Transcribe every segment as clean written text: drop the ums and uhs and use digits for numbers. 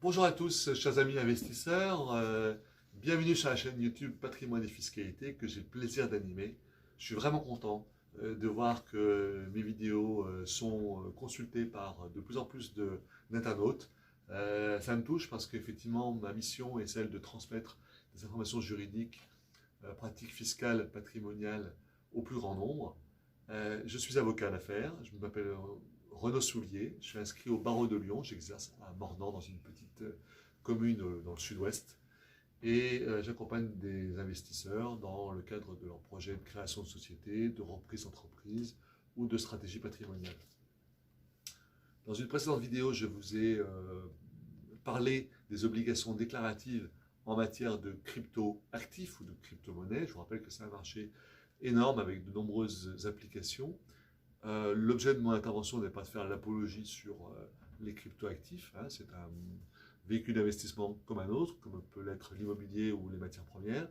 Bonjour à tous, chers amis investisseurs. Bienvenue sur la chaîne YouTube Patrimoine et Fiscalité que j'ai le plaisir d'animer. Je suis vraiment content de voir que mes vidéos sont consultées par de plus en plus d'internautes. Ça me touche parce qu'effectivement, ma mission est celle de transmettre des informations juridiques, pratiques fiscales, patrimoniales au plus grand nombre. Je suis avocat d'affaires, je m'appelle Renaud Soulier, je suis inscrit au barreau de Lyon, j'exerce à Mornan dans une petite commune dans le sud-ouest et j'accompagne des investisseurs dans le cadre de leurs projets de création de société, de reprise d'entreprise ou de stratégie patrimoniale. Dans une précédente vidéo, je vous ai parlé des obligations déclaratives en matière de crypto-actifs ou de crypto-monnaies. Je vous rappelle que c'est un marché énorme avec de nombreuses applications. L'objet de mon intervention n'est pas de faire l'apologie sur les crypto-actifs. Hein, c'est un véhicule d'investissement comme un autre, comme peut l'être l'immobilier ou les matières premières.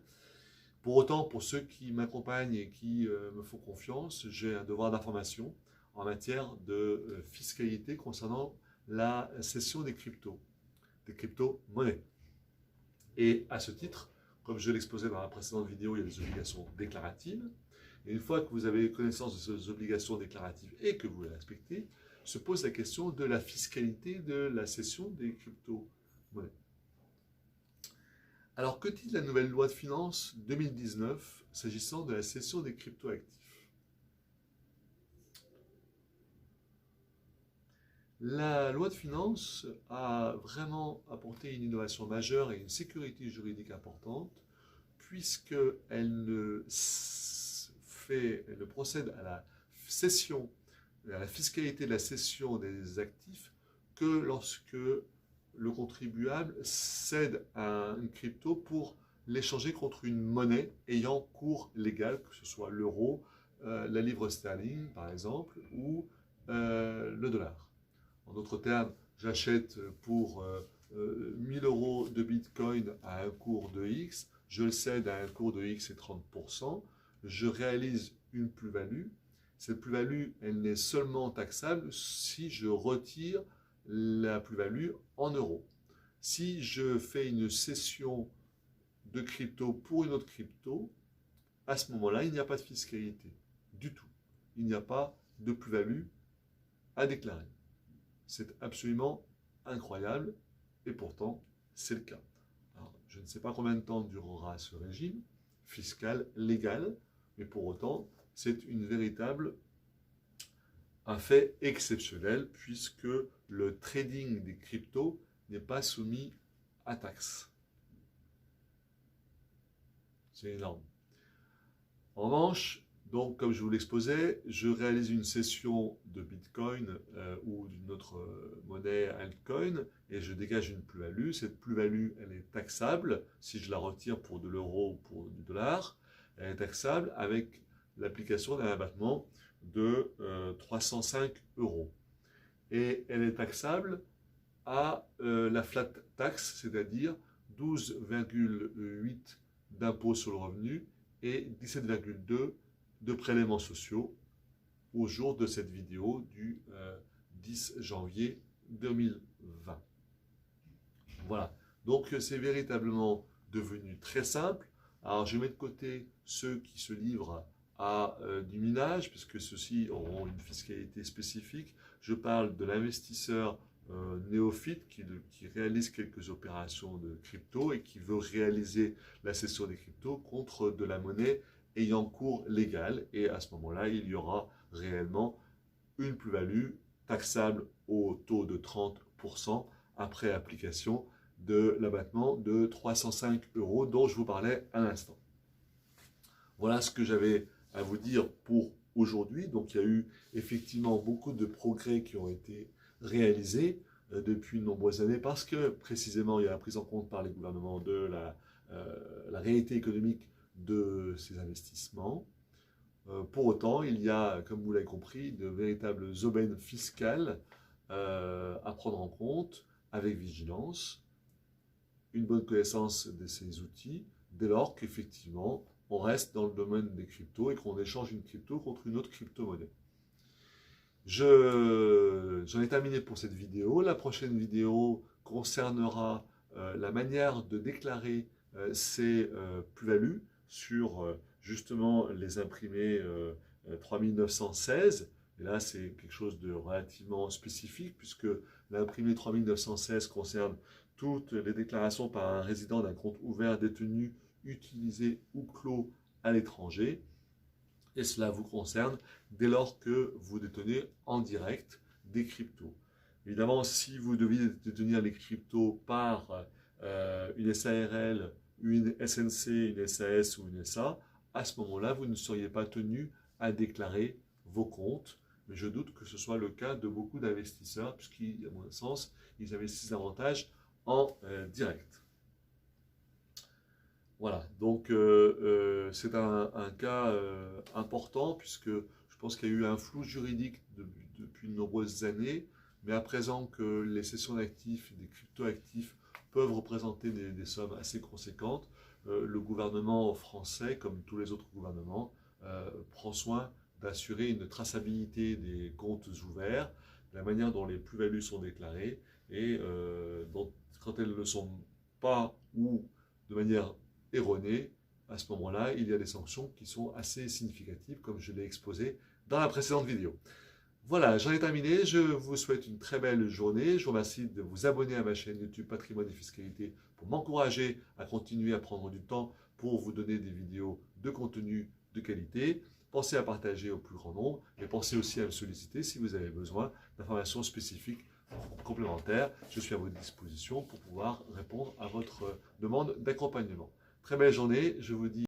Pour autant, pour ceux qui m'accompagnent et qui me font confiance, j'ai un devoir d'information en matière de fiscalité concernant la cession des crypto-monnaies. Et à ce titre, comme je l'exposais dans la précédente vidéo, il y a des obligations déclaratives. Et une fois que vous avez connaissance de ces obligations déclaratives et que vous les respectez, se pose la question de la fiscalité de la cession des crypto-monnaies. Alors, que dit la nouvelle loi de finances 2019 s'agissant de la cession des crypto-actifs? La loi de finances a vraiment apporté une innovation majeure et une sécurité juridique importante, puisqu'elle elle procède à la cession, à la fiscalité de la cession des actifs que lorsque le contribuable cède une crypto pour l'échanger contre une monnaie ayant cours légal, que ce soit l'euro, la livre sterling par exemple, ou le dollar. En d'autres termes, j'achète pour 1000 euros de Bitcoin à un cours de X, je le cède à un cours de X et 30%, je réalise une plus-value. Cette plus-value, elle n'est seulement taxable si je retire la plus-value en euros. Si je fais une cession de crypto pour une autre crypto, à ce moment-là, il n'y a pas de fiscalité du tout. Il n'y a pas de plus-value à déclarer. C'est absolument incroyable et pourtant, c'est le cas. Alors, je ne sais pas combien de temps durera ce régime fiscal légal, mais pour autant, c'est un fait exceptionnel puisque le trading des cryptos n'est pas soumis à taxe. C'est énorme. En revanche, donc, comme je vous l'exposais, je réalise une cession de Bitcoin ou d'une autre monnaie altcoin et je dégage une plus-value. Cette plus-value, elle est taxable si je la retire pour de l'euro ou pour du dollar. Elle est taxable avec l'application d'un abattement de 305 €. Et elle est taxable à la flat tax, c'est-à-dire 12,8 d'impôt sur le revenu et 17,2 de prélèvements sociaux au jour de cette vidéo du 10 janvier 2020. Voilà, donc c'est véritablement devenu très simple. Alors je mets de côté ceux qui se livrent à du minage, puisque ceux-ci auront une fiscalité spécifique. Je parle de l'investisseur néophyte qui réalise quelques opérations de crypto et qui veut réaliser la cession des cryptos contre de la monnaie ayant cours légal. Et à ce moment-là, il y aura réellement une plus-value taxable au taux de 30% après application de l'abattement de 305 € dont je vous parlais à l'instant. Voilà ce que j'avais à vous dire pour aujourd'hui. Donc il y a eu effectivement beaucoup de progrès qui ont été réalisés depuis de nombreuses années parce que précisément il y a la prise en compte par les gouvernements de la réalité économique de ces investissements. Pour autant, il y a, comme vous l'avez compris, de véritables aubaines fiscales à prendre en compte avec vigilance, une bonne connaissance de ces outils, dès lors qu'effectivement, on reste dans le domaine des cryptos et qu'on échange une crypto contre une autre crypto-monnaie. J'en ai terminé pour cette vidéo. La prochaine vidéo concernera la manière de déclarer ces plus-values sur justement les imprimés 3916. Et là, c'est quelque chose de relativement spécifique puisque l'imprimé 3916 concerne toutes les déclarations par un résident d'un compte ouvert, détenu, utilisé ou clos à l'étranger. Et cela vous concerne dès lors que vous détenez en direct des cryptos. Évidemment, si vous deviez détenir les cryptos par une SARL, une SNC, une SAS ou une SA, à ce moment-là, vous ne seriez pas tenu à déclarer vos comptes. Mais je doute que ce soit le cas de beaucoup d'investisseurs, puisqu'à mon sens, ils investissent davantage en direct. Voilà, donc c'est un cas important, puisque je pense qu'il y a eu un flou juridique depuis de nombreuses années, mais à présent que les cessions d'actifs, des crypto-actifs peuvent représenter des sommes assez conséquentes, le gouvernement français, comme tous les autres gouvernements, prend soin d'assurer une traçabilité des comptes ouverts, la manière dont les plus-values sont déclarées, et quand elles ne le sont pas ou de manière erronée, à ce moment-là, il y a des sanctions qui sont assez significatives, comme je l'ai exposé dans la précédente vidéo. Voilà, j'en ai terminé. Je vous souhaite une très belle journée. Je vous remercie de vous abonner à ma chaîne YouTube Patrimoine et Fiscalité pour m'encourager à continuer à prendre du temps pour vous donner des vidéos de contenu de qualité. Pensez à partager au plus grand nombre et pensez aussi à me solliciter si vous avez besoin d'informations spécifiques complémentaires. Je suis à votre disposition pour pouvoir répondre à votre demande d'accompagnement. Très belle journée, je vous dis